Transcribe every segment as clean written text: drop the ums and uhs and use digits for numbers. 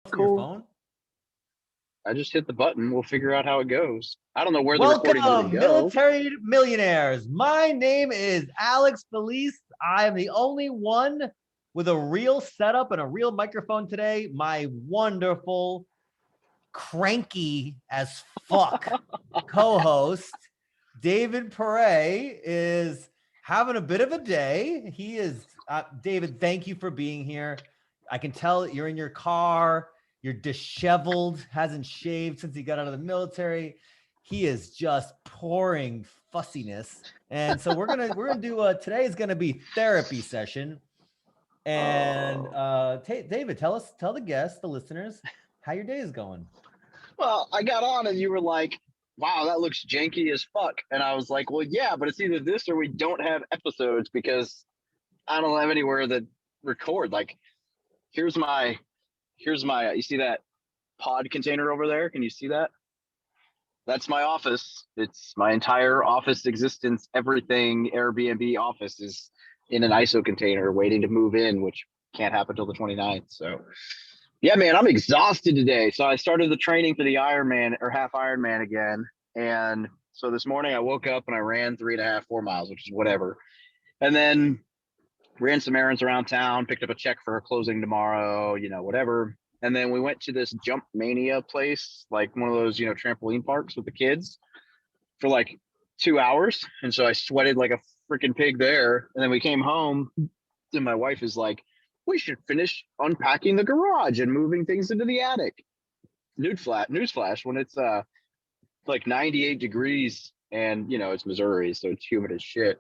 from your Cool. phone? I just hit the button. We'll figure out how it goes. I don't know where the recording's going to Welcome, go. military millionaires. My name is Alex Felice. I am the only one with a real setup and a real microphone today. My wonderful, cranky as fuck co-host, David Pere, is having a bit of a day. He is, David, thank you for being here. I can tell you're in your car. You're disheveled, hasn't shaved since he got out of the military. He is just pouring fussiness. And so we're gonna do today is gonna be therapy session. And David, tell the guests, the listeners, how your day is going. Well, I got on and you were like, wow, that looks janky as fuck. And I was like, well, yeah, but it's either this or we don't have episodes because I don't have anywhere to record. Like, here's my, you see that pod container over there? Can you see that? That's my office. It's my entire office existence. Everything Airbnb office is in an ISO container waiting to move in, which can't happen until the 29th. So yeah, man, I'm exhausted today. So I started the training for the Ironman or half Ironman again. And so this morning I woke up and I ran 3.5, 4 miles, which is whatever. And then ran some errands around town, picked up a check for a closing tomorrow, whatever. And then we went to this Jump Mania place, like one of those, trampoline parks with the kids for like 2 hours. And so I sweated like a freaking pig there. And then we came home and my wife is like, we should finish unpacking the garage and moving things into the attic. Newsflash, when it's like 98 degrees and it's Missouri, so it's humid as shit.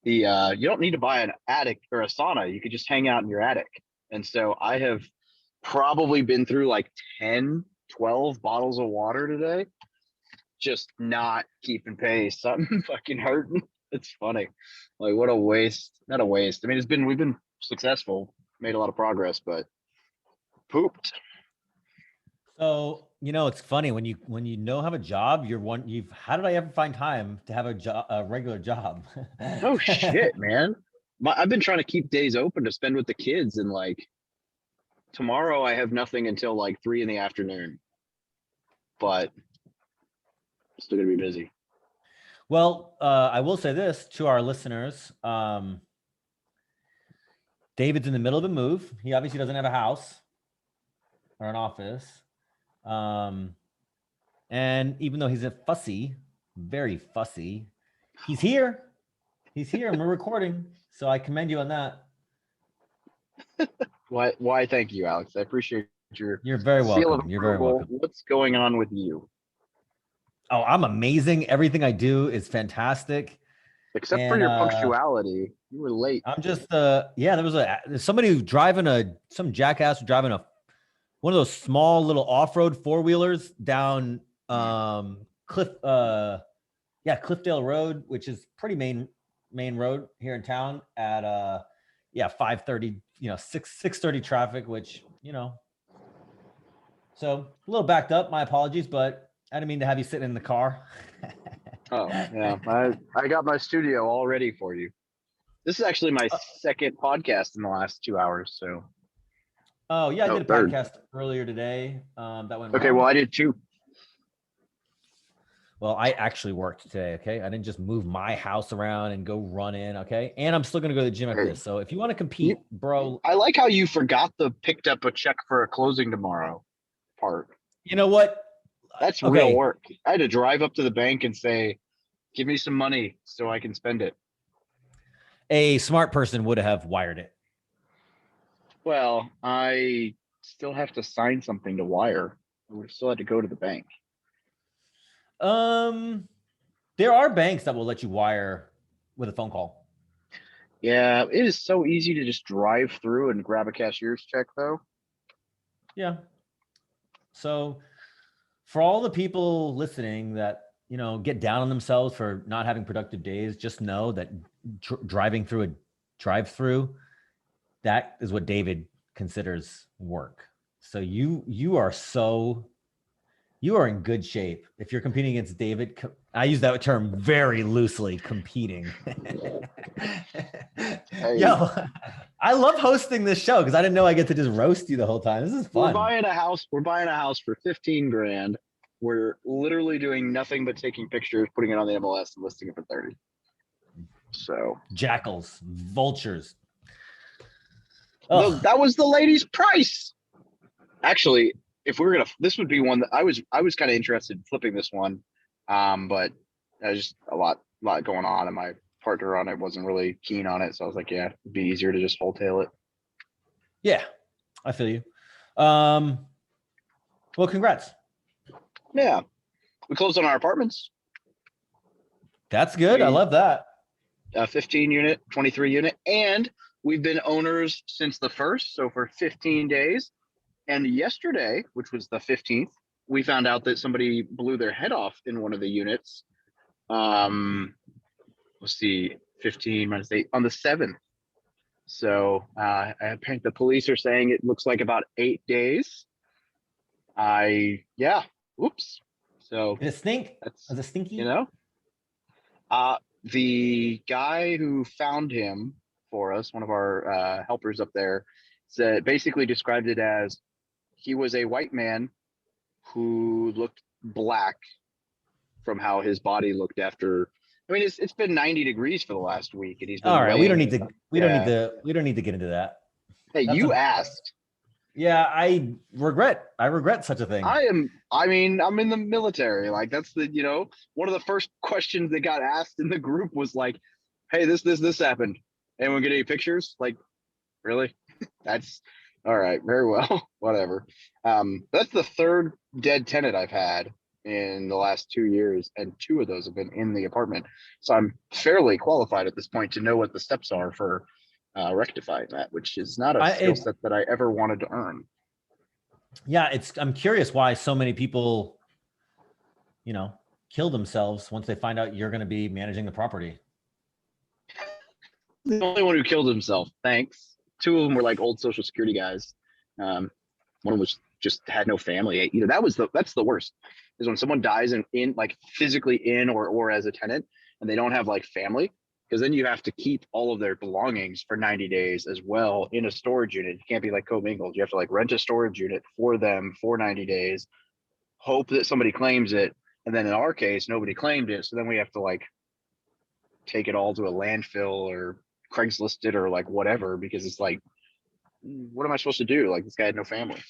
You don't need to buy an attic or a sauna. You could just hang out in your attic. And so I have probably been through like 10, 12 bottles of water today, just not keeping pace. Something fucking hurting. It's funny. Like, what a waste. Not a waste. I mean, we've been successful, made a lot of progress, but pooped. So it's funny when you have a job. How did I ever find time to have a regular job? Oh shit, man. I've been trying to keep days open to spend with the kids, and like tomorrow I have nothing until like 3 in the afternoon. But still gonna be busy. Well, I will say this to our listeners. David's in the middle of a move. He obviously doesn't have a house or an office. And even though he's very fussy, he's here. He's here and we're recording. So I commend you on that. Why thank you, Alex. I appreciate You're very seal of welcome. You're very approval. welcome. What's going on with you? Oh, I'm amazing. Everything I do is fantastic. Except for your punctuality. You were late. I'm just there's somebody some jackass driving one of those small little off-road four-wheelers down Cliffdale Road, which is pretty main road here in town at 5:30, 6:30 traffic, which, so a little backed up. My apologies, but I didn't mean to have you sitting in the car. Oh, yeah. I got my studio all ready for you. This is actually my second podcast in the last 2 hours. So. Oh yeah, I did a podcast earlier today. That went okay. Well, I did too. Well, I actually worked today. Okay, I didn't just move my house around and go run in. Okay, and I'm still gonna go to the gym after this. So if you want to compete, bro, I like how you forgot the picked up a check for a closing tomorrow part. You know what? That's real work. I had to drive up to the bank and say, give me some money so I can spend it. A smart person would have wired it. Well, I still have to sign something to wire. I would still had to go to the bank. There are banks that will let you wire with a phone call. Yeah, it is so easy to just drive through and grab a cashier's check, though. Yeah. So for all the people listening that, get down on themselves for not having productive days, just know that driving through a drive-through, that is what David considers work. So you are in good shape. If you're competing against David, I use that term very loosely, competing. Hey, Yo, I love hosting this show because I didn't know I get to just roast you the whole time. This is We're fun. buying a house. We're buying a house for 15 grand. We're literally doing nothing but taking pictures, putting it on the MLS, and listing it for 30. So Jackals, vultures. that was the lady's price. Actually, if we were gonna, this would be one that I was kind of interested in flipping this one, but there's just a lot going on, and my partner on it wasn't really keen on it, so I was like, yeah, it'd be easier to just wholesale it. Yeah, I feel you. Well, congrats. Yeah, we closed on our apartments. That's good. I love that. 15 unit, 23 unit, and we've been owners since the 1st, so for 15 days. And yesterday, which was the 15th, we found out that somebody blew their head off in one of the units. Let's see, 15 minus 8 on the 7th. So apparently the police are saying it looks like about 8 days. Oops. So Did it stink? that's, Was it stinky? you know, the guy who found him for us, one of our helpers up there, said basically described it as he was a white man who looked black from how his body looked after. I mean, it's been 90 degrees for the last week, and he's been. All right, we don't need to. We don't Yeah. need to get into that. Hey, That's you asked. Yeah, I regret such a thing. I mean, I'm in the military. Like that's one of the first questions that got asked in the group was like, "Hey, this happened. Anyone get any pictures?" Like, really? That's all right. Very well. Whatever. That's the 3rd dead tenant I've had in the last 2 years, and 2 of those have been in the apartment. So I'm fairly qualified at this point to know what the steps are for rectifying that, which is not a skill set that I ever wanted to earn. Yeah, I'm curious why so many people, kill themselves once they find out you're going to be managing the property. The only one who killed himself. Thanks. 2 of them were like old Social Security guys. One was just had no family. That's the worst. Is when someone dies in like physically in or as a tenant, and they don't have like family, because then you have to keep all of their belongings for 90 days as well in a storage unit. You can't be like commingled. You have to like rent a storage unit for them for 90 days, hope that somebody claims it, and then in our case, nobody claimed it, so then we have to like take it all to a landfill or Craigslist it or like whatever, because it's like, what am I supposed to do? Like this guy had no family.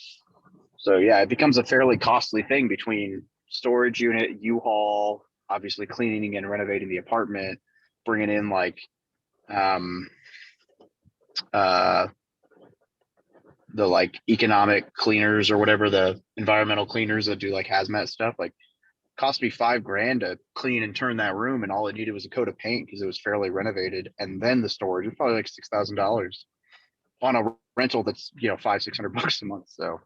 So yeah, it becomes a fairly costly thing between storage unit, U-Haul, obviously cleaning and renovating the apartment, bringing in like the like economic cleaners or whatever, the environmental cleaners that do like hazmat stuff. Like cost me $5,000 to clean and turn that room, and all it needed was a coat of paint because it was fairly renovated, and then the storage was probably like $6,000 on a rental that's $500-600 a month. So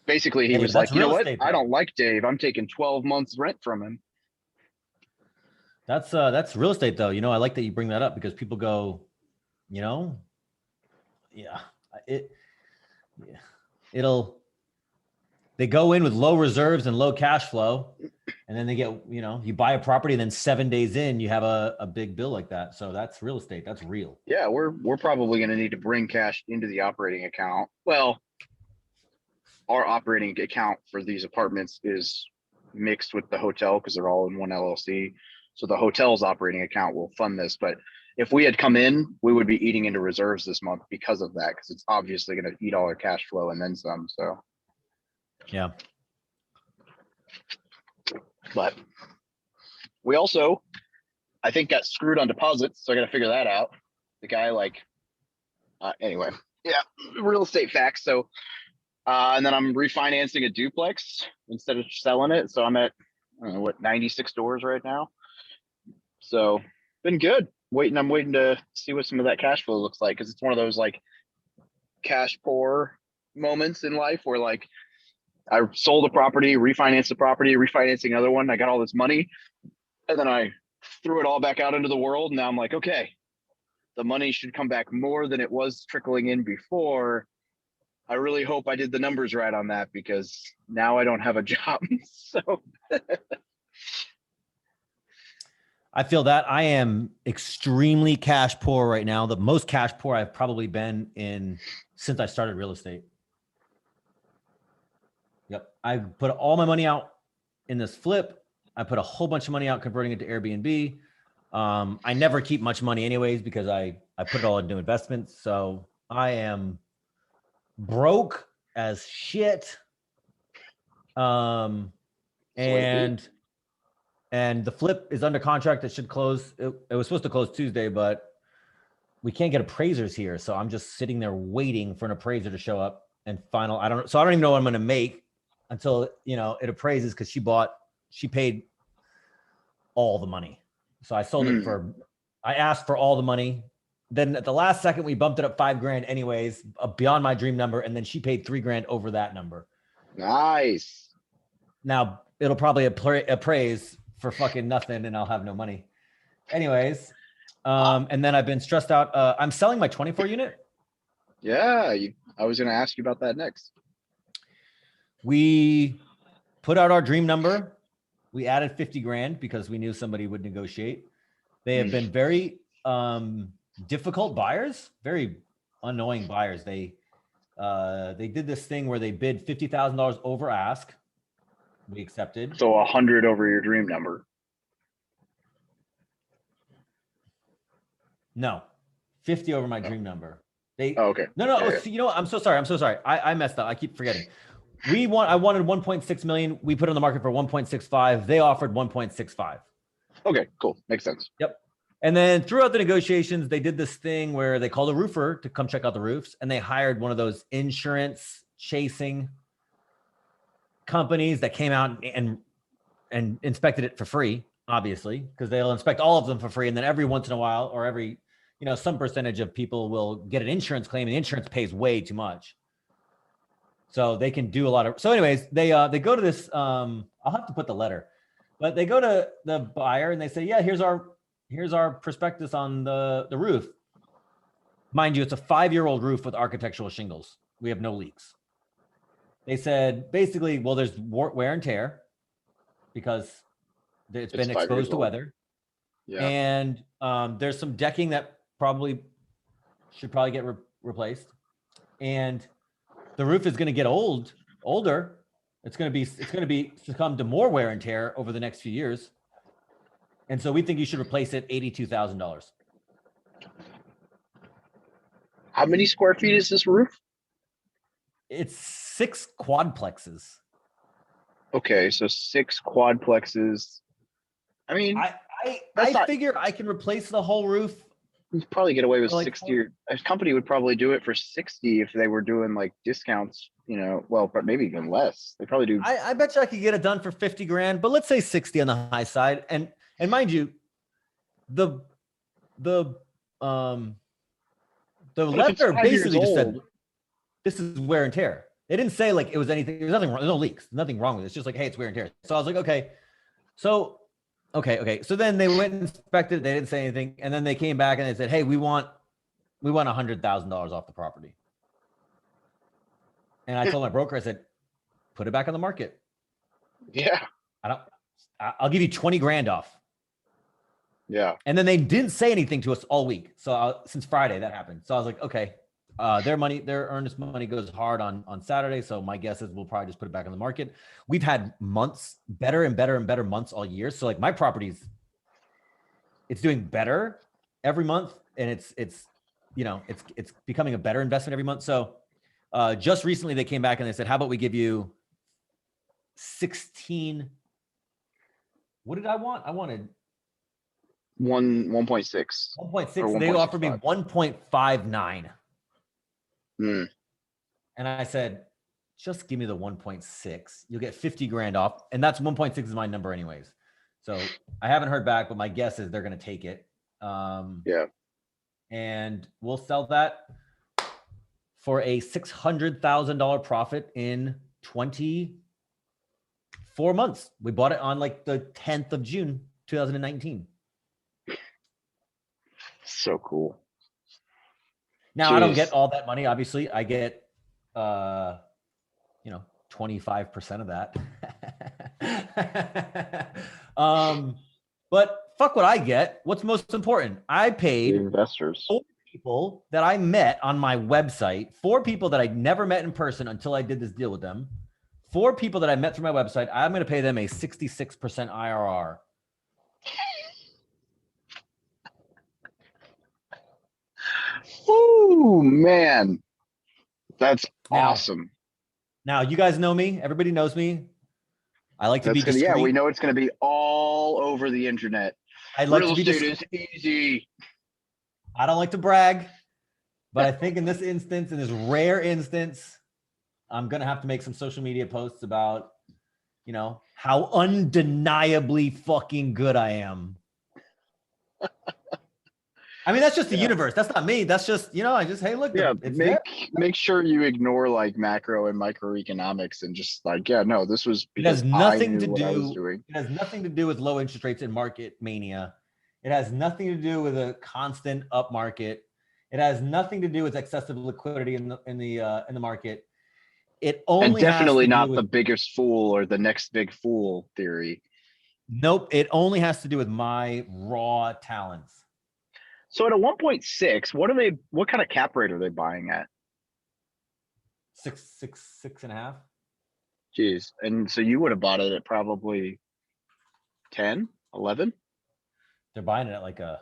basically he was like, you know what, I don't like Dave, I'm taking 12 months rent from him. That's real estate though. I like that you bring that up because people go, they go in with low reserves and low cash flow, and then they get, you buy a property, and then 7 days in, you have a big bill like that. So that's real estate. That's real. Yeah, we're probably going to need to bring cash into the operating account. Well, our operating account for these apartments is mixed with the hotel because they're all in one LLC. So the hotel's operating account will fund this. But if we had come in, we would be eating into reserves this month because of that, because it's obviously going to eat all our cash flow and then some. So yeah. But we also, I think, got screwed on deposits. So I got to figure that out. The guy anyway, yeah, real estate facts. So, and then I'm refinancing a duplex instead of selling it. So I'm at, 96 doors right now. So been good. I'm waiting to see what some of that cash flow looks like. Cause it's one of those like cash poor moments in life where like I sold a property, refinanced the property, refinancing another one. I got all this money, and then I threw it all back out into the world. Now I'm like, okay, the money should come back more than it was trickling in before. I really hope I did the numbers right on that, because now I don't have a job. So I feel that I am extremely cash poor right now. The most cash poor I've probably been in since I started real estate. Yep. I put all my money out in this flip. I put a whole bunch of money out converting it to Airbnb. I never keep much money anyways because I put it all into investments. So I am broke as shit. And the flip is under contract. It should close. It was supposed to close Tuesday, but we can't get appraisers here. So I'm just sitting there waiting for an appraiser to show up and final. I don't even know what I'm going to make until, it appraises, because she paid all the money. So I sold it I asked for all the money. Then at the last second, we bumped it up $5,000 anyways, beyond my dream number. And then she paid $3,000 over that number. Nice. Now it'll probably appraise for fucking nothing and I'll have no money. Anyways. And then I've been stressed out. I'm selling my 24 unit. Yeah. I was going to ask you about that next. We put out our dream number. We added $50,000 because we knew somebody would negotiate. They have been very difficult buyers, very annoying buyers. They did this thing where they bid $50,000 over ask. We accepted. So 100 over your dream number. No, 50 over my dream number. Okay. No. Yeah. You know what? I'm so sorry. I messed up. I keep forgetting. I wanted 1.6 million. We put it on the market for 1.65. They offered 1.65. Okay, cool. Makes sense. Yep. And then throughout the negotiations, they did this thing where they called a roofer to come check out the roofs, and they hired one of those insurance chasing companies that came out and inspected it for free, obviously, because they'll inspect all of them for free. And then every once in a while, or every, some percentage of people will get an insurance claim, and the insurance pays way too much. So they can do a lot of, so anyways, they go to this, I'll have to put the letter, but they go to the buyer and they say, yeah, here's our prospectus on the roof. Mind you, it's a 5-year-old roof with architectural shingles. We have no leaks. They said, basically, well, there's wear and tear because it's been exposed to weather. Yeah. And there's some decking that should get replaced. And the roof is going to get older. It's going to succumb to more wear and tear over the next few years. And so we think you should replace it $82,000. How many square feet is this roof? It's 6 quadplexes. Okay, so 6 quadplexes. I mean, I figure I can replace the whole roof. You'd probably get away with 60. A company would probably do it for 60 if they were doing like discounts, but maybe even less. They probably do. I bet you I could get it done for $50,000, but let's say 60 on the high side. And mind you, the letter basically just said, this is wear and tear. They didn't say like it was anything. There's nothing wrong. There's no leaks. Nothing wrong with it. It's just like, hey, it's wear and tear. So I was like, okay. So then they went and inspected it. They didn't say anything. And then they came back and they said, hey, we want $100,000 off the property. And I told my broker, I said, put it back on the market. Yeah. I'll give you $20,000 off. Yeah. And then they didn't say anything to us all week. So since Friday that happened. So I was like, okay, their earnest money goes hard on Saturday. So my guess is we'll probably just put it back on the market. We've had months, better and better and better months all year. So like my property's, it's doing better every month. And it's becoming a better investment every month. So just recently they came back and they said, how about we give you 16. What did I want? I wanted 1.6. 1.6. They offered me 1.59. And I said, just give me the 1.6. You'll get $50,000 off. And that's 1.6 is my number anyways. So I haven't heard back, but my guess is they're going to take it. Yeah. And we'll sell that for a $600,000 profit in 24 months. We bought it on like the 10th of June, 2019. So cool. Now, jeez. I don't get all that money. Obviously, I get, 25% of that. But fuck what I get. What's most important? I The paid investors. 4 people that I met on my website, 4 people that I never met in person until I did this deal with them. 4 people that I met through my website. I'm going to pay them a 66% IRR. Ooh, man. That's Now, awesome. now you guys know me. Everybody knows me. I like to be That's gonna, yeah, discreet. we know it's gonna be all over the internet. I like Real to be estate discreet. is easy. I don't like to brag, but I think in this instance, in this rare instance, I'm going to have to make some social media posts about, you know, how undeniably fucking good I am. I mean, that's just the Yeah. universe. That's not me. That's just, you know, I just, hey, look, Yeah, it's there. make sure you ignore like macro and microeconomics and just like, yeah, no, this was It has because I nothing knew to what I was do. doing. It has nothing to do with low interest rates and market mania. It has nothing to do with a constant up market. It has nothing to do with excessive liquidity in the market. It And only has definitely to do not the with biggest fool or the next big fool theory. nope. It only has to do with my raw talents. So at a 1.6, what kind of cap rate are they buying at? 6.5. Jeez. And so you would have bought it at probably 10, 11? They're buying it at like a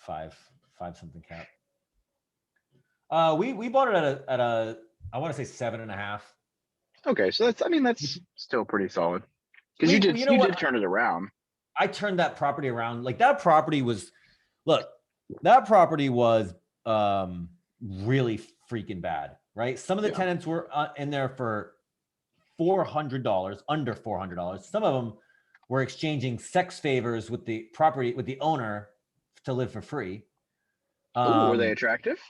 five something cap. We bought it at a I want to say 7.5. Okay, so that's still pretty solid. Because You know you what? did turn it around. I turned that property around. Like that property was, look, that property was really freaking bad, right? Some of the Yeah. tenants were in there for $400, under $400. Some of them were exchanging sex favors with the property with the owner to live for free. Oh, were they attractive?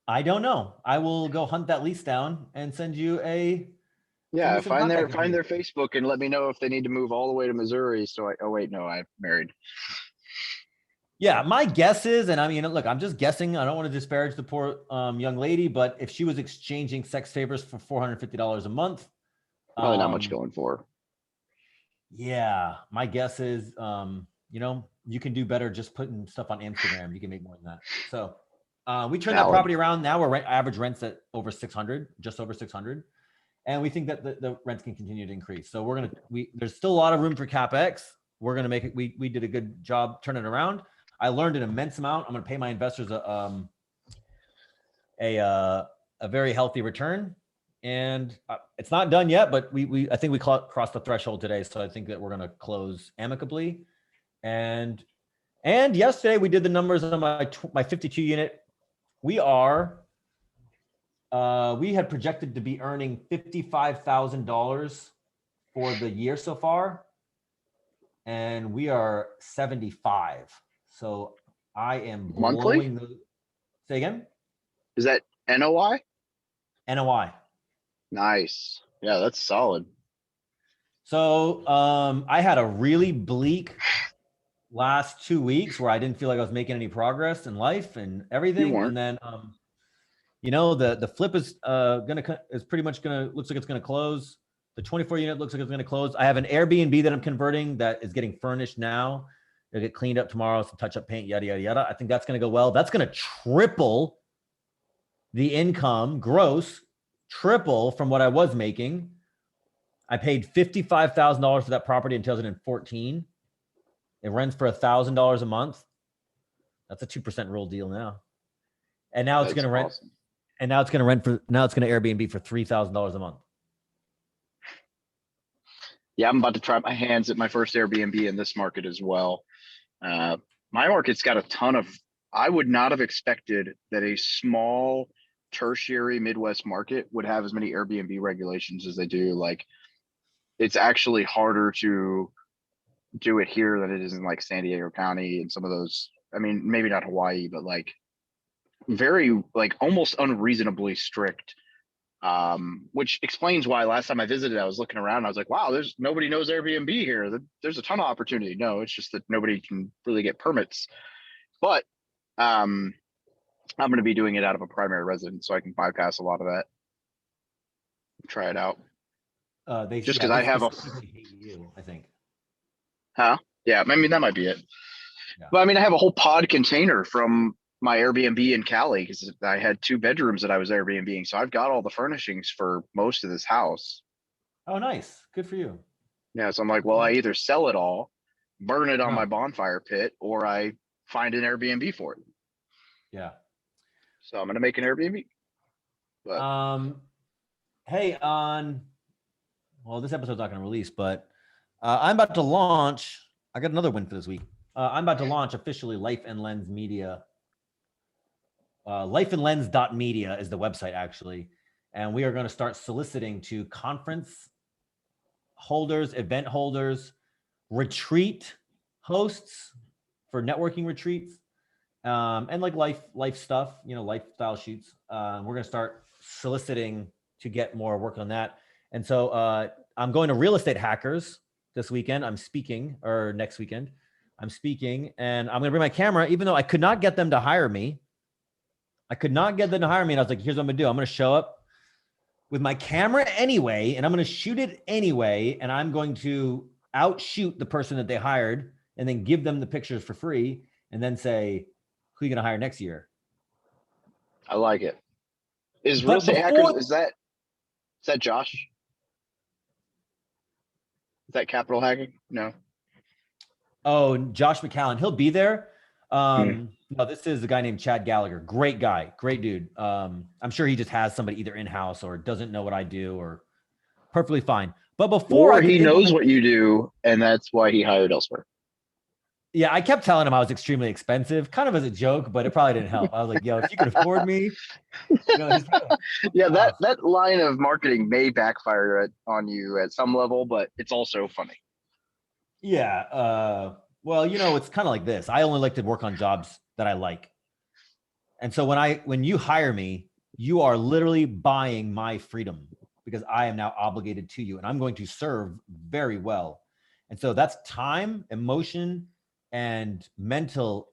I don't know. I will go hunt that lease down and send you Yeah, some find contact their information. Facebook and let me know if they need to move all the way to Missouri. Oh wait, no, I'm married. Yeah, my guess is, and I mean, look, I'm just guessing. I don't want to disparage the poor young lady, but if she was exchanging sex favors for $450 a month, Probably not much going for. yeah, my guess is, you know, you can do better just putting stuff on Instagram. You can make more than that. So we turned that Valid. property around. Now we're average rents at over 600, just over 600. And we think that the rents can continue to increase. So there's still a lot of room for CapEx. We're going to make it. We did a good job turning it around. I learned an immense amount. I'm going to pay my investors a very healthy return, and it's not done yet. But I think we crossed the threshold today, so I think that we're going to close amicably. And yesterday we did the numbers on my 52 unit. We had projected to be earning $55,000 for the year so far, and we are 75. So I am Monthly? blowing the. Say again? Is that NOI? NOI. Nice. Yeah, that's solid. So I had a really bleak last 2 weeks where I didn't feel like I was making any progress in life and everything. You weren't. And then you know, the flip is pretty much looks like it's gonna close. The 24 unit looks like it's gonna close. I have an Airbnb that I'm converting that is getting furnished now. It'll get cleaned up tomorrow, some touch up paint, yada yada yada. I think that's gonna go well. That's gonna triple the income gross, triple from what I was making. I paid $55,000 for that property in 2014. It rents for $1,000 a month. That's a 2% roll deal now. And now it's going to rent. Awesome. And now it's going to rent for. Now it's going to Airbnb for $3,000 a month. Yeah, I'm about to try my hands at my first Airbnb in this market as well. My market's got a ton of. I would not have expected that a small tertiary Midwest market would have as many Airbnb regulations as they do. Like, it's actually harder to do it here than it is in like San Diego County and some of those. I mean, maybe not Hawaii, but like very like almost unreasonably strict. Which explains why last time I visited, I was looking around and I was like, wow, there's nobody knows Airbnb here. There's a ton of opportunity. No, it's just that nobody can really get permits. But I'm going to be doing it out of a primary residence so I can bypass a lot of that. Try it out. They just because I have specifically hate you, I think. Huh? Yeah, I mean that might be it. Yeah. But I mean, I have a whole pod container from my Airbnb in Cali because I had 2 bedrooms that I was Airbnbing, so I've got all the furnishings for most of this house. Oh, nice. Good for you. Yeah, so I'm like, Good for well, I you. either sell it all, burn it on my No. bonfire pit, or I find an Airbnb for it. Yeah. So I'm gonna make an Airbnb. But Um. Hey, well, this episode's not going to release, but I'm about to launch. I got another win for this week. I'm about to launch officially Life and Lens Media. Lifeandlens.media is the website actually, and we are going to start soliciting to conference holders, event holders, retreat hosts for networking retreats, and like life stuff, lifestyle shoots. We're going to start soliciting to get more work on that. And so I'm going to Real Estate Hackers this weekend. I'm speaking, or next weekend. I'm speaking, and I'm going to bring my camera, even though I could not get them to hire me. I could not get them to hire me. And I was like, here's what I'm going to do. I'm going to show up with my camera anyway, and I'm going to shoot it anyway. And I'm going to outshoot the person that they hired and then give them the pictures for free and then say, who are you going to hire next year? I like it. Is Real But Estate Hackers, before, is that Josh? Is that capital hacking? No. oh, Josh McCallan, he'll be there. Hmm. No, this is a guy named Chad Gallagher. Great guy, great dude. I'm sure he just has somebody either in-house or doesn't know what I do, or perfectly fine. But before I Or could he knows implement, what you do, and that's why he hired elsewhere. yeah, I kept telling him I was extremely expensive, kind of as a joke, but it probably didn't help. I was like, yo, if you could afford me, he's probably like, Yeah, "Oh, that line of marketing may backfire on you at some level, but it's also funny. yeah. Well, it's kind of like this. I only like to work on jobs that I like. And so when you hire me, you are literally buying my freedom because I am now obligated to you and I'm going to serve very well. And so that's time, emotion, and mental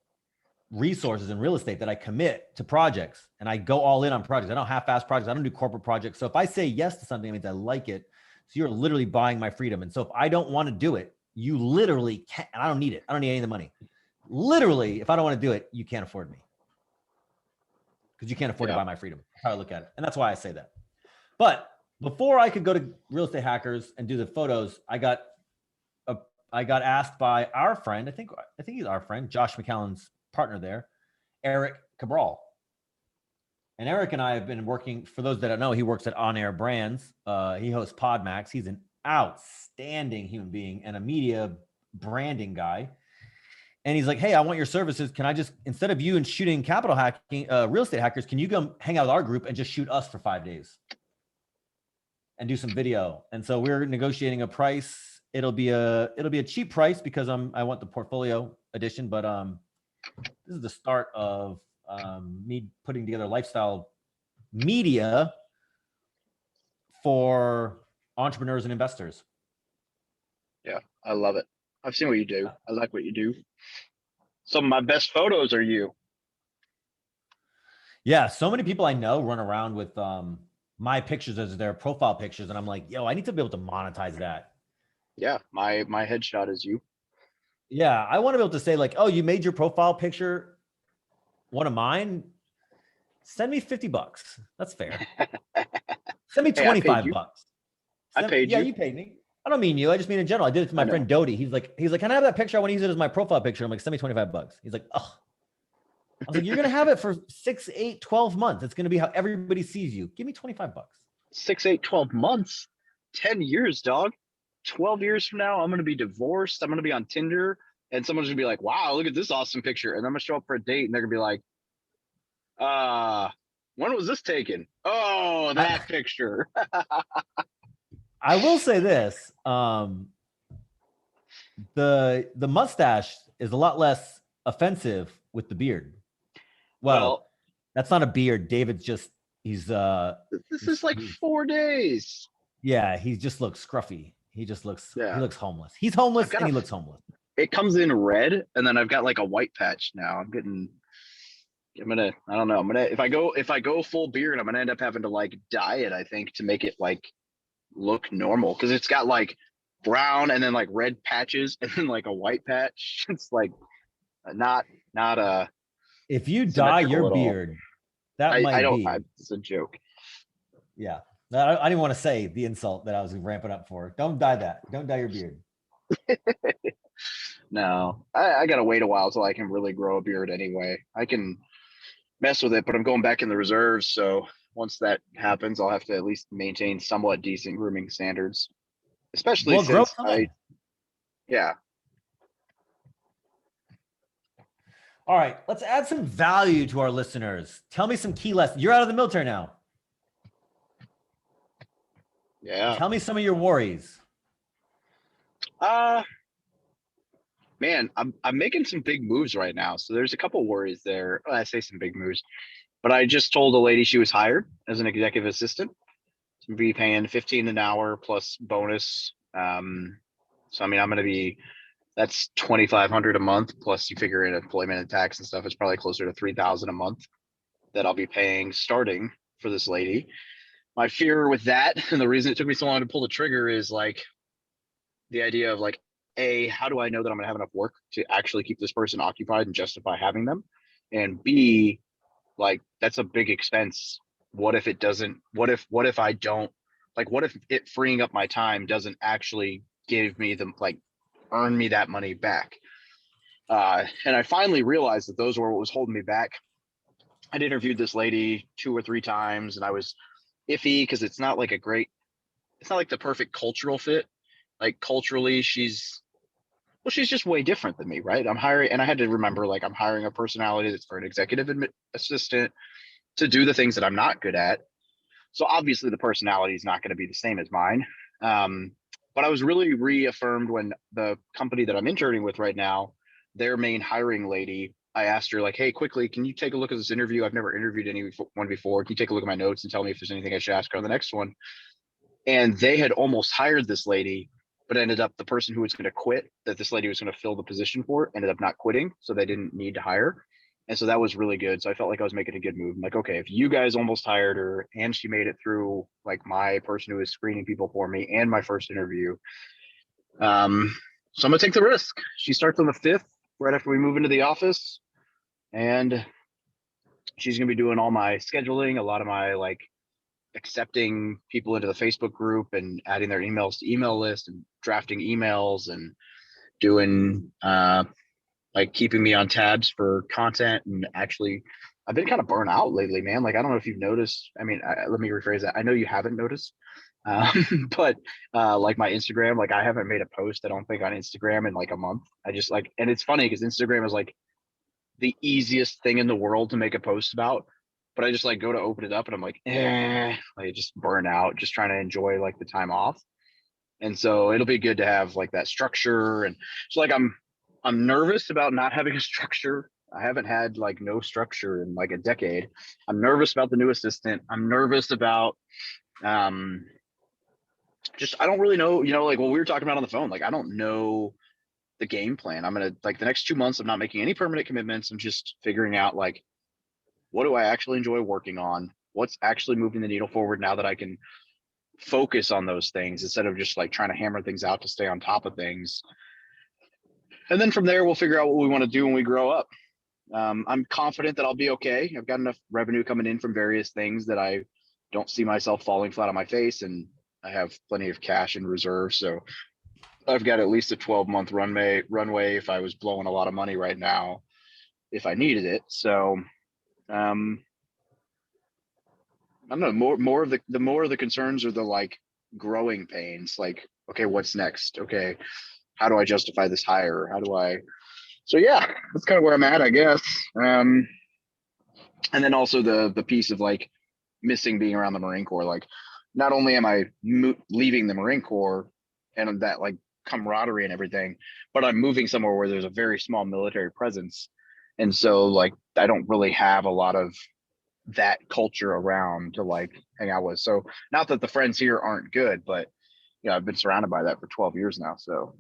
resources in real estate that I commit to projects, and I go all in on projects. I don't half-ass projects. I don't do corporate projects. So if I say yes to something, it means I like it. So you're literally buying my freedom. And so if I don't want to do it, you literally can't, and I don't need it. I don't need any of the money. Literally, if I don't want to do it, you can't afford me because you can't afford to Yeah. buy my freedom. That's how I look at it. And that's why I say that. But before I could go to Real Estate Hackers and do the photos, I got asked by our friend, I think he's our friend, Josh McCallan's partner there, Eric Cabral. And Eric and I have been working, for those that don't know, he works at On Air Brands. He hosts Podmax. He's an outstanding human being and a media branding guy. And he's like, hey, I want your services. Can I just, instead of you and shooting capital hacking, real estate hackers, can you come hang out with our group and just shoot us for 5 days and do some video? And so we're negotiating a price. It'll be a cheap price because I want the portfolio edition, but this is the start of me putting together lifestyle media for entrepreneurs and investors. Yeah, I love it. I've seen what you do. I like what you do. Some of my best photos are you. Yeah, so many people I know run around with my pictures as their profile pictures, and I'm like, yo, I need to be able to monetize that. Yeah, my headshot is you. Yeah, I want to be able to say like, oh, you made your profile picture one of mine. Send me $50. That's fair. Send me Hey, I paid 25 you. bucks. I paid Yeah, you. you paid me. I don't mean you. I just mean in general. I did it to I my know. friend Dodie. He's like, can I have that picture? I want to use it as my profile picture. I'm like, send me 25 bucks. He's like, oh. I was like, you're going to have it for 6, 8, 12 months. It's going to be how everybody sees you. Give me 25 bucks. 6, 8, 12 months, 10 years, dog. 12 years from now, I'm gonna be divorced. I'm gonna be on Tinder, and someone's gonna be like, "Wow, look at this awesome picture," and I'm gonna show up for a date, and they're gonna be like, when was this taken? Oh, I, that picture." I will say this. The mustache is a lot less offensive with the beard. Well, Well, that's not a beard. David's just this is like 4 days. yeah, he just looks scruffy. He Yeah, looks homeless. He's I've homeless got and a. he looks homeless. It comes in red, and then I've got like a white patch now. I'm gonna. I don't know. I'm gonna. If I go full beard, I'm gonna end up having to like dye it. I think to make it like look normal because it's got like brown and then like red patches and then like a white patch. It's like not If you dye your symmetrical at all. beard, that I might don't. be. It's a joke. Yeah. I didn't want to say the insult that I was ramping up for. Don't dye that. Don't dye your beard. No, I gotta wait a while till I can really grow a beard anyway. I can mess with it, but I'm going back in the reserves. So once that happens, I'll have to at least maintain somewhat decent grooming standards, especially Well, grow since till then. yeah. All right. Let's add some value to our listeners. Tell me some key lessons. You're out of the military now. Yeah. Tell me some of your worries. Uh Man, I'm making some big moves right now. So there's a couple worries there. Well, I say some big moves, but I just told a lady she was hired as an executive assistant to be paying 15 an hour plus bonus. So I mean, I'm gonna be that's 2,500 a month plus you figure in employment and tax and stuff. It's probably closer to 3,000 a month that I'll be paying starting for this lady. My fear with that, and the reason it took me so long to pull the trigger, is like the idea of like, A, how do I know that I'm gonna have enough work to actually keep this person occupied and justify having them? And B, like that's a big expense. What if it doesn't, what if I don't, like what if it freeing up my time doesn't actually give me the like earn me that money back? And I finally realized that those were what was holding me back. I'd interviewed this lady 2 or 3 times and I was iffy because it's not like the perfect cultural fit. Like culturally, she's just way different than me, right? I'm hiring, and I had to remember, like, I'm hiring a personality that's for an executive assistant to do the things that I'm not good at. So obviously, the personality is not going to be the same as mine. Um, but I was really reaffirmed when the company that I'm interning with right now, their main hiring lady, I asked her, like, hey, quickly, can you take a look at this interview? I've never interviewed anyone before. Can you take a look at my notes and tell me if there's anything I should ask her on the next one? And they had almost hired this lady, but ended up the person who was going to quit, that this lady was going to fill the position for, ended up not quitting, so they didn't need to hire. And so that was really good. So I felt like I was making a good move. I'm like, okay, if you guys almost hired her and she made it through like my person who was screening people for me and my first interview, so I'm gonna take the risk. She starts on the 5th, right after we move into the office, and she's gonna be doing all my scheduling, a lot of my like accepting people into the Facebook group and adding their emails to email list and drafting emails and doing like keeping me on tabs for content. And actually I've been kind of burnt out lately, man. Like I don't know if you've noticed. I mean, let me rephrase that. I know you haven't noticed. But like my Instagram, like I haven't made a post, I don't think, on Instagram in like a month. I just like, and it's funny because Instagram is like the easiest thing in the world to make a post about, but I just like go to open it up and I'm like, like just burn out, just trying to enjoy like the time off. And so it'll be good to have like that structure. And so like I'm nervous about not having a structure. I haven't had like no structure in like a decade. I'm nervous about the new assistant. I'm nervous about um just I don't really know, like what we were talking about on the phone. Like I don't know the game plan. I'm gonna like the next 2 months, I'm not making any permanent commitments. I'm just figuring out like what do I actually enjoy working on? What's actually moving the needle forward now that I can focus on those things instead of just like trying to hammer things out to stay on top of things. And then from there, we'll figure out what we want to do when we grow up. I'm confident that I'll be okay. I've got enough revenue coming in from various things that I don't see myself falling flat on my face, and I have plenty of cash in reserve. So I've got at least a 12-month runway if I was blowing a lot of money right now, if I needed it. So um, I don't know. More of the concerns are the like growing pains. Like, okay, what's next? Okay, how do I justify this hire? How do I? So yeah, that's kind of where I'm at, I guess. And then also the piece of like missing being around the Marine Corps. Like, not only am I leaving the Marine Corps and that like camaraderie and everything, but I'm moving somewhere where there's a very small military presence, and so like I don't really have a lot of that culture around to like hang out with. So not that the friends here aren't good, but I've been surrounded by that for 12 years now. So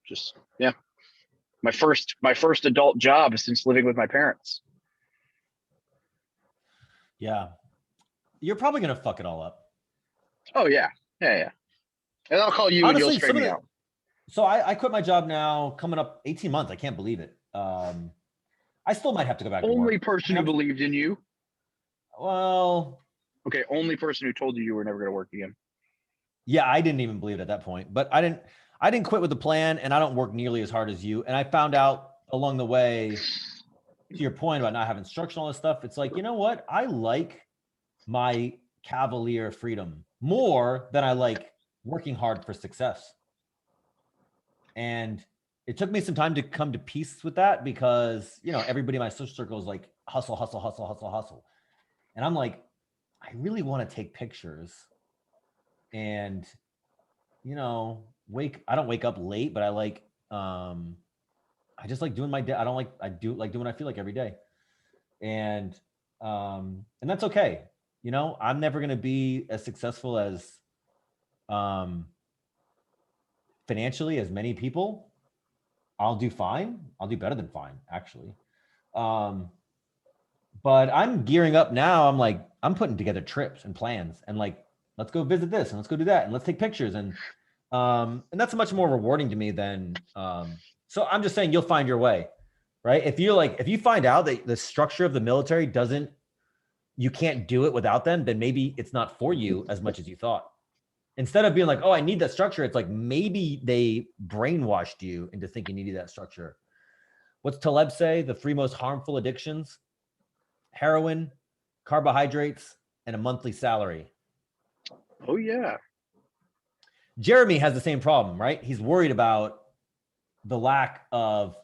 just yeah, my first adult job since living with my parents. Yeah. You're probably going to fuck it all up. Oh yeah. Yeah, yeah. And I'll call you and you'll Honestly, straighten me out. so I quit my job now coming up 18 months. I can't believe it. I still might have to go back to Only work. person who believed in you. Well, Okay, only person who told you you were never going to work again. yeah, I didn't even believe it at that point, but I didn't quit with the plan, and I don't work nearly as hard as you. And I found out along the way, to your point about not having structure and all this stuff, it's like, you know what? I like my cavalier freedom more than I like working hard for success. And it took me some time to come to peace with that because, you know, everybody in my social circle is like hustle, hustle, hustle, hustle, hustle. And I'm like, I really want to take pictures and, you know, I don't wake up late, but I just like doing my day. I do like doing what I feel like every day. And that's okay. You know, I'm never going to be as successful as, um, financially as many people. I'll do fine. I'll do better than fine, actually. Um, but I'm gearing up now. I'm putting together trips and plans and like, let's go visit this and let's go do that and let's take pictures. And that's much more rewarding to me than, so I'm just saying you'll find your way, right? If you find out that the structure of the military you can't do it without them, then maybe it's not for you as much as you thought. Instead of being like, oh, I need that structure, it's like maybe they brainwashed you into thinking you need that structure. What's Taleb say? The three most harmful addictions: heroin, carbohydrates, and a monthly salary. Oh, yeah. Jeremy has the same problem, right? He's worried about the lack of,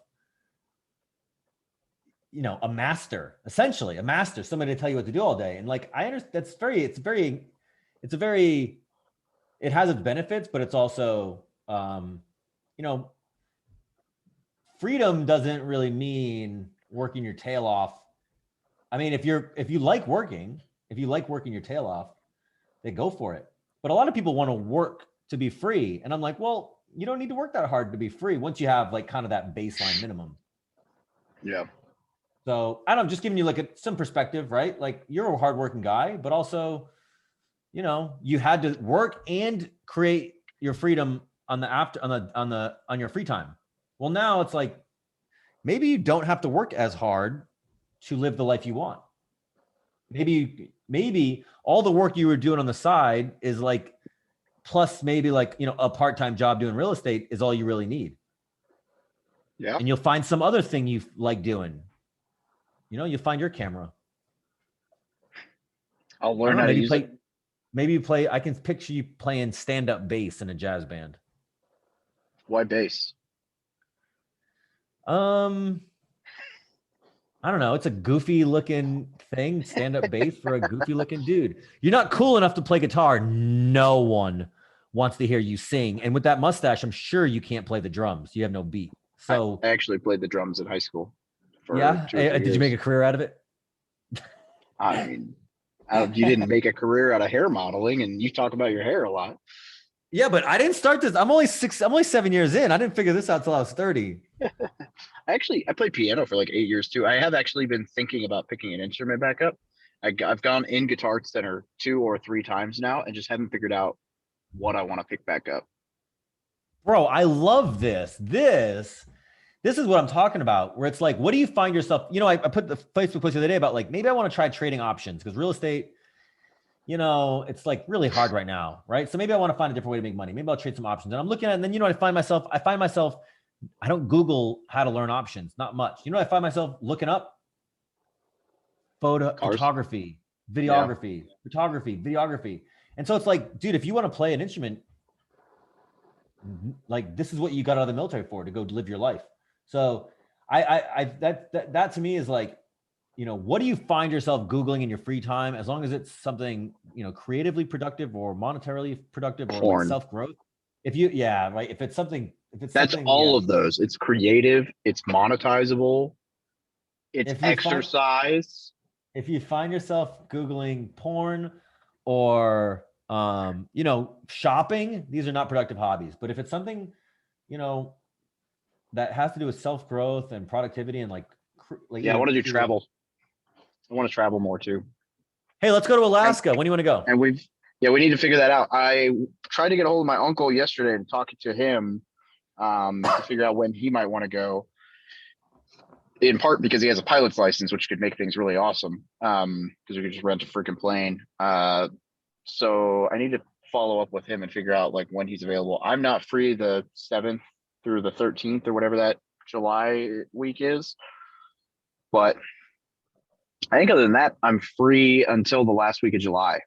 you know, essentially a master, somebody to tell you what to do all day. And like, I understand it has its benefits, but it's also, you know, freedom doesn't really mean working your tail off. I mean, if you like working your tail off, then go for it. But a lot of people want to work to be free. And I'm like, well, you don't need to work that hard to be free once you have like kind of that baseline minimum. Yeah. So I don't know, just giving you like some perspective, right? Like you're a hardworking guy, but also, you know, you had to work and create your freedom on your free time. Well, now it's like maybe you don't have to work as hard to live the life you want. Maybe all the work you were doing on the side is like plus maybe like, you know, a part-time job doing real estate is all you really need. Yeah. And you'll find some other thing you like doing. You know, you'll find your camera. I'll learn how to use it. Maybe you play, I can picture you playing stand-up bass in a jazz band. Why bass? I don't know. It's a goofy looking thing, stand-up bass for a goofy looking dude. You're not cool enough to play guitar. No one wants to hear you sing. And with that mustache, I'm sure you can't play the drums. You have no beat. So I actually played the drums in high school. Yeah. Did you make a career out of it? I mean, you didn't make a career out of hair modeling, and you talk about your hair a lot. Yeah, but I didn't start this. I'm only 7 years in. I didn't figure this out till I was 30. I played piano for like 8 years too. I have actually been thinking about picking an instrument back up. I've gone in Guitar Center 2 or 3 times now and just haven't figured out what I want to pick back up. Bro, I love this. This is what I'm talking about, where it's like, what do you find yourself? You know, I put the Facebook post the other day about like, maybe I want to try trading options because real estate, you know, it's like really hard right now, right? So maybe I want to find a different way to make money. Maybe I'll trade some options. And I'm looking at it, and then, you know, I find myself, I don't Google how to learn options, not much. You know, I find myself looking up photography, videography, photography, videography. And so it's like, dude, if you want to play an instrument, like this is what you got out of the military for, to go live your life. So that to me is like, you know, what do you find yourself Googling in your free time? As long as it's something, you know, creatively productive or monetarily productive or like self-growth. Right. If it's That's all of those. It's creative, it's monetizable, it's exercise. If you find yourself Googling porn or, you know, shopping, these are not productive hobbies. But if it's something, you know, that has to do with self-growth and productivity and like yeah, I want to do travel. I want to travel more too. Hey, let's go to Alaska. When do you want to go? And Yeah, we need to figure that out. I tried to get a hold of my uncle yesterday and talking to him to figure out when he might want to go. In part because he has a pilot's license, which could make things really awesome. Because we could just rent a freaking plane. So I need to follow up with him and figure out like when he's available. I'm not free the 7th through the 13th or whatever that July week is, but I think other than that, I'm free until the last week of July.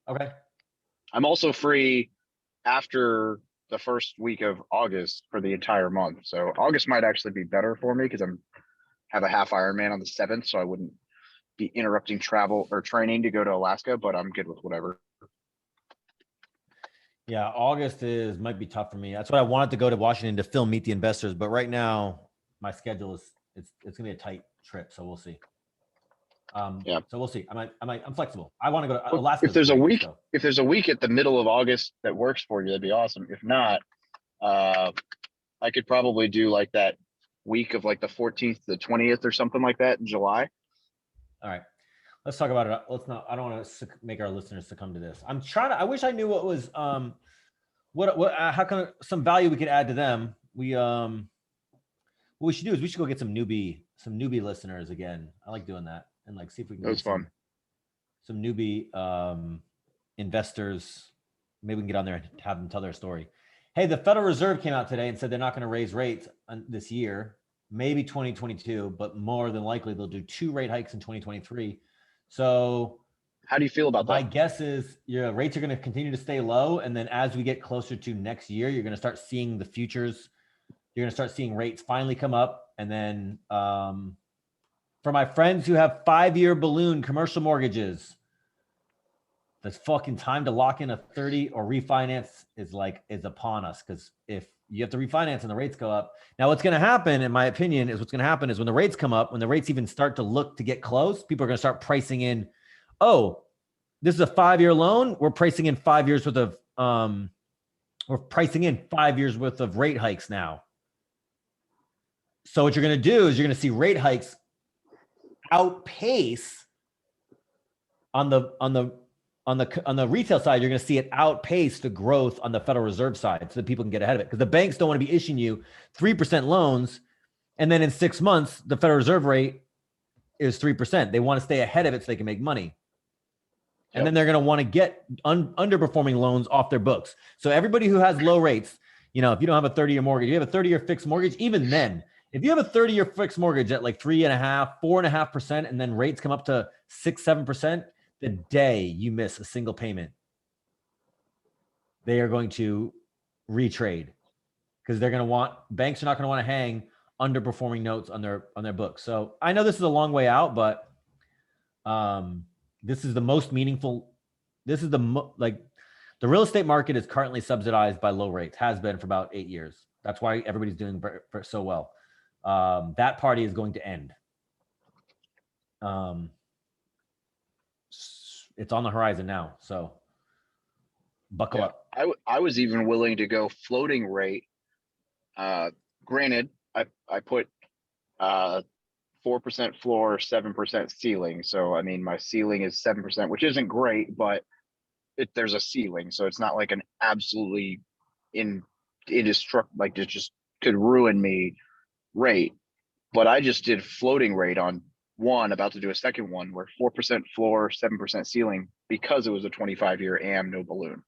Okay. I'm also free after the first week of August for the entire month. So August might actually be better for me because I'm have a half Ironman on the 7th, so I wouldn't be interrupting travel or training to go to Alaska, but I'm good with whatever. Yeah, August might be tough for me. That's what I wanted to go to Washington to film Meet the Investors, but right now my schedule is it's gonna be a tight trip, so we'll see. Yeah. So we'll see. I'm flexible. I want to go to Well, Alaska. if there's a week at the middle of August that works for you, that'd be awesome. If not, I could probably do like that week of like the 14th to the 20th or something like that in July. All right. Let's talk about it. Let's not. I don't want to make our listeners succumb to this. I'm trying to. I wish I knew what was how can some value we could add to them. What we should do is we should go get some newbie listeners again. I like doing that and like see if we can That was get fun. some newbie investors. Maybe we can get on there and have them tell their story. Hey, the Federal Reserve came out today and said they're not going to raise rates this year, maybe 2022, but more than likely they'll do 2 rate hikes in 2023. So how do you feel about that? My guess is your rates are going to continue to stay low. And then as we get closer to next year, you're going to start seeing the futures. You're going to start seeing rates finally come up. And then for my friends who have 5-year balloon commercial mortgages, the fucking time to lock in a 30 or refinance is upon us. Because if you have to refinance and the rates go up. Now, what's going to happen, in my opinion, is when the rates come up, when the rates even start to look to get close, people are going to start pricing in, oh, this is a 5-year loan. We're pricing in 5 years worth of rate hikes now. So what you're going to do is you're going to see rate hikes outpace on the retail side. You're going to see it outpace the growth on the Federal Reserve side, so that people can get ahead of it. Because the banks don't want to be issuing you 3% loans, and then in 6 months the Federal Reserve rate is 3%. They want to stay ahead of it so they can make money. And then they're going to want to get underperforming loans off their books. So everybody who has low rates, if you don't have a 30-year mortgage, you have a 30-year fixed mortgage. Even then, if you have a 30-year fixed mortgage at like 3.5%, 4.5%, and then rates come up to 6-7%, the day you miss a single payment, they are going to retrade because banks are not going to want to hang underperforming notes on their books. So I know this is a long way out, but this is the most meaningful. This is the real estate market is currently subsidized by low rates, has been for about 8 years. That's why everybody's doing so well. That party is going to end. It's on the horizon now. So buckle up. I was even willing to go floating rate. Granted, I put 4% floor, 7% ceiling. So, I mean, my ceiling is 7%, which isn't great, but there's a ceiling. So it's not like an absolutely like it just could ruin me rate. But I just did floating rate on one, about to do a second one where 4% floor, 7% ceiling, because it was a 25-year AM, no balloon.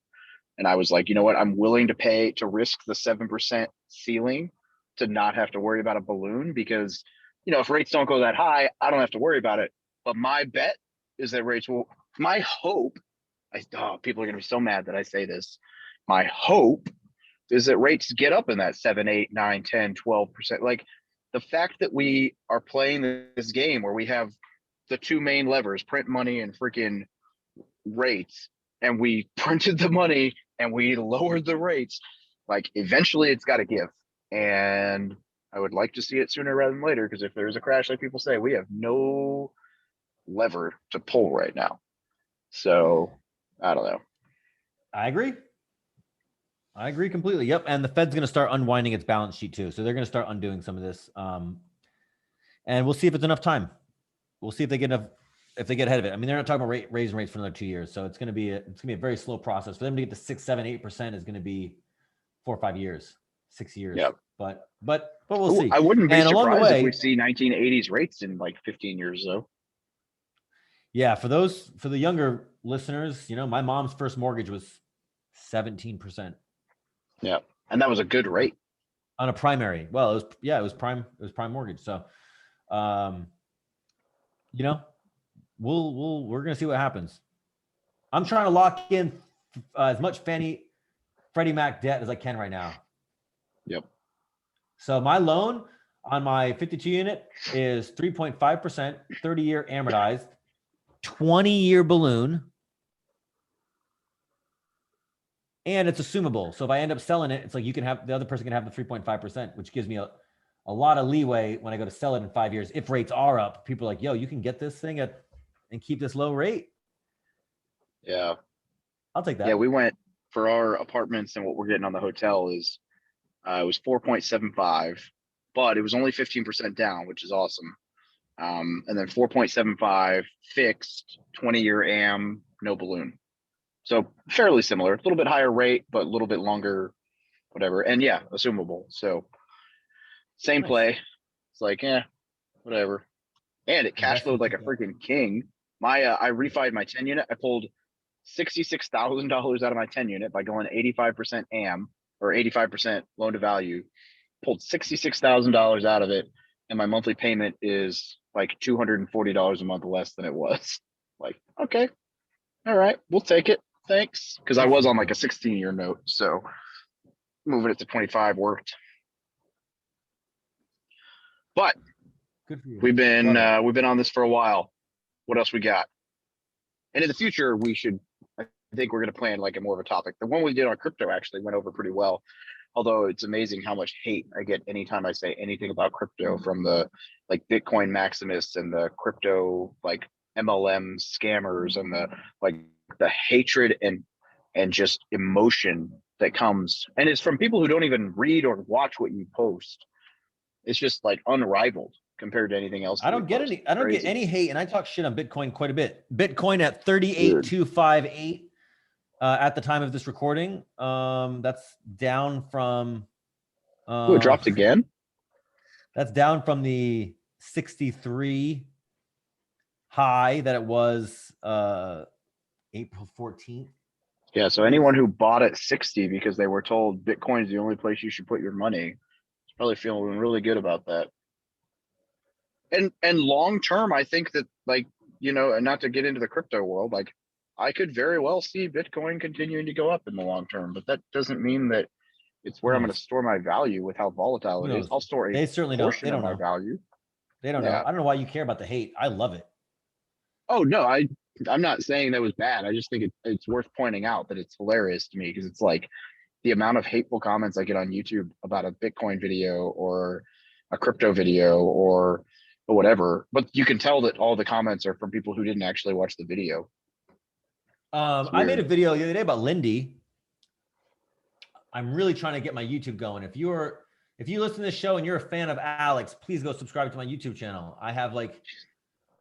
And I was like, you know what? I'm willing to pay to risk the 7% ceiling to not have to worry about a balloon because, if rates don't go that high, I don't have to worry about it. But my bet is that rates will, my hope, people are going to be so mad that I say this. My hope is that rates get up in that 7, 8, 9, 10, 12%. Like the fact that we are playing this game where we have the two main levers, print money and freaking rates, and we printed the money and we lowered the rates, like eventually it's got to give. And I would like to see it sooner rather than later, because if there's a crash, like people say, we have no lever to pull right now. So I don't know. I agree completely. Yep. And the Fed's going to start unwinding its balance sheet too. So they're going to start undoing some of this. And we'll see if it's enough time. We'll see if they get enough if they get ahead of it. I mean, they're not talking about raising rates for another 2 years, so it's gonna be a very slow process for them to get to 6, 7, 8% is gonna be 4 or 5 years, 6 years. Yeah. But we'll Ooh, see. I wouldn't be And along the surprised if we way, see 1980s rates in like 15 years, though. yeah, for the younger listeners, my mom's first mortgage was 17% Yeah, and that was a good rate. on a primary. Well, it was prime mortgage. So, we're gonna see what happens. I'm trying to lock in as much Freddie Mac debt as I can right now. Yep. So my loan on my 52 unit is 3.5%, 30-year amortized, 20-year balloon, and it's assumable. So if I end up selling it, it's like the other person can have the 3.5%, which gives me a lot of leeway when I go to sell it in 5 years. If rates are up, people are like, yo, you can get this thing and keep this low rate. Yeah. I'll take that. Yeah, we went for our apartments, and what we're getting on the hotel is it was 4.75, but it was only 15% down, which is awesome. And then 4.75 fixed, 20-year AM, no balloon. So fairly similar, a little bit higher rate, but a little bit longer, whatever. And yeah, assumable. So same Nice. play. It's like, whatever. And it cash flowed like a freaking king. I refied my 10 unit. I pulled $66,000 out of my 10 unit by going 85% AM or 85% loan to value. Pulled $66,000 out of it, and my monthly payment is like $240 a month less than it was. Like, okay, all right, we'll take it. Thanks. Because I was on like a 16-year note, so moving it to 25 worked. But good for you. we've been on this for a while. What else we got? And in the future, I think we're going to plan like a more of a topic. The one we did on crypto actually went over pretty well. Although it's amazing how much hate I get anytime I say anything about crypto from the like Bitcoin maximists and the crypto like MLM scammers and the hatred and just emotion that comes. And it's from people who don't even read or watch what you post. It's just like unrivaled compared to anything else. I don't get any hate, and I talk shit on Bitcoin quite a bit. Bitcoin at 38,258 at the time of this recording. That's down from it dropped again. That's down from the 63 high that it was April 14th. Yeah, so anyone who bought at 60 because they were told Bitcoin is the only place you should put your money is probably feeling really good about that. And long term, I think that and not to get into the crypto world, like I could very well see Bitcoin continuing to go up in the long term, but that doesn't mean that it's where I'm going to store my value with how volatile it is. I'll store a portion of my value. They don't know. I don't know why you care about the hate. I love it. Oh no, I'm not saying that was bad. I just think it's worth pointing out that it's hilarious to me because it's like the amount of hateful comments I get on YouTube about a Bitcoin video or a crypto video or whatever, but you can tell that all the comments are from people who didn't actually watch the video. I made a video the other day about Lindy. I'm really trying to get my YouTube going. If you listen to this show and you're a fan of Alex, please go subscribe to my YouTube channel. I have like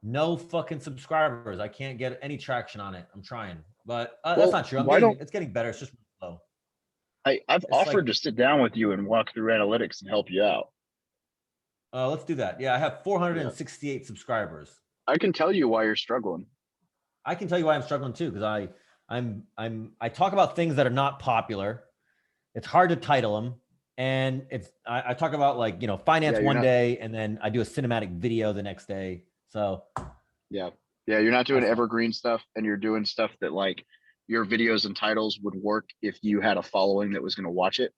no fucking subscribers. I can't get any traction on it. I'm trying, but that's not true. It's getting better. It's just slow. I've offered to sit down with you and walk through analytics and help you out. Let's do that. Yeah, I have 468 subscribers. I can tell you why you're struggling. I can tell you why I'm struggling too, because I talk about things that are not popular. It's hard to title them, and I talk about finance one day, and then I do a cinematic video the next day. So yeah, you're not doing evergreen stuff, and you're doing stuff that like your videos and titles would work if you had a following that was going to watch it,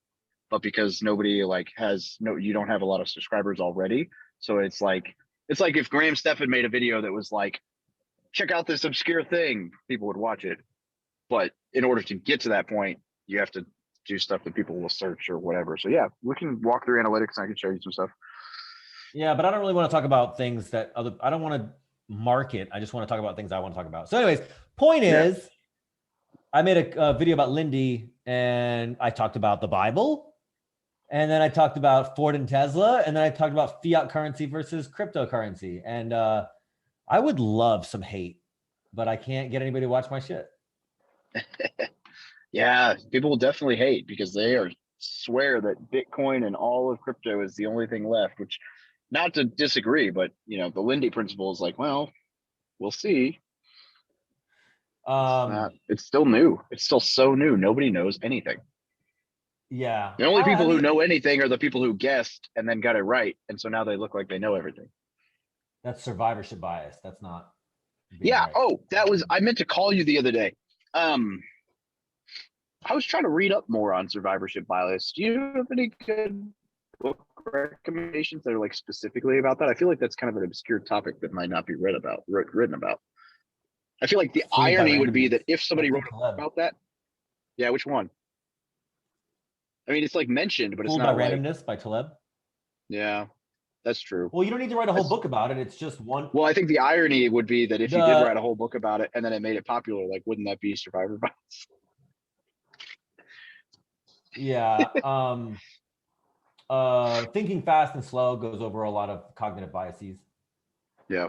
but because nobody you don't have a lot of subscribers already, so it's like if Graham Stephan made a video that was like, check out this obscure thing, people would watch it. But in order to get to that point, you have to do stuff that people will search or whatever. So yeah, we can walk through analytics and I can show you some stuff. Yeah, but I don't really want to talk about things that I don't want to market. I just want to talk about things I want to talk about. So anyways, point is, I made a video about Lindy, and I talked about the Bible, and then I talked about Ford and Tesla, and then I talked about fiat currency versus cryptocurrency. And I would love some hate, but I can't get anybody to watch my shit. Yeah, people will definitely hate because they are swear that Bitcoin and all of crypto is the only thing left, which not to disagree, but the Lindy principle is like, well, we'll see. It's still new. It's still so new. Nobody knows anything. Yeah. The only I people who mean, know anything are the people who guessed and then got it right. And so now they look like they know everything. that's survivorship bias. That's not being Yeah. right. Oh, I meant to call you the other day. I was trying to read up more on survivorship bias. Do you have any good book recommendations that are like specifically about that? I feel like that's kind of an obscure topic that might not be written about. I feel like the Fooled by irony would be randomness. that if somebody By wrote Taleb. about that, yeah, which one? I mean, it's like mentioned, but it's Fooled by not like, randomness by Taleb. yeah, that's true. Well, you don't need to write a whole book about it. It's just one. Well, I think the irony would be that if you did write a whole book about it and then it made it popular, like, wouldn't that be survivor bias? Yeah. Thinking Fast and Slow goes over a lot of cognitive biases. Yeah.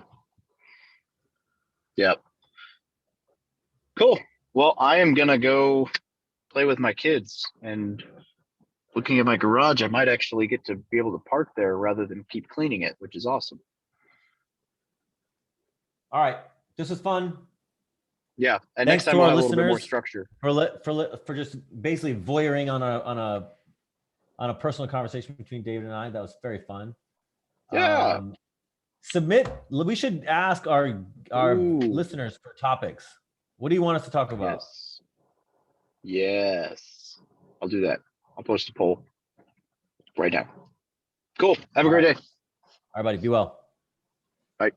Yep. Cool. Well, I am gonna go play with my kids, and looking at my garage, I might actually get to be able to park there rather than keep cleaning it, which is awesome. All right. This was fun. Yeah. And Thanks next time to we'll our have a little bit more listeners structure. for just basically voyeuring on a personal conversation between David and I. That was very fun. Yeah. We should ask our listeners for topics. What do you want us to talk about? Yes. I'll do that. I'll post a poll right now. Cool. Have a great day. All right, buddy. Be well. Bye.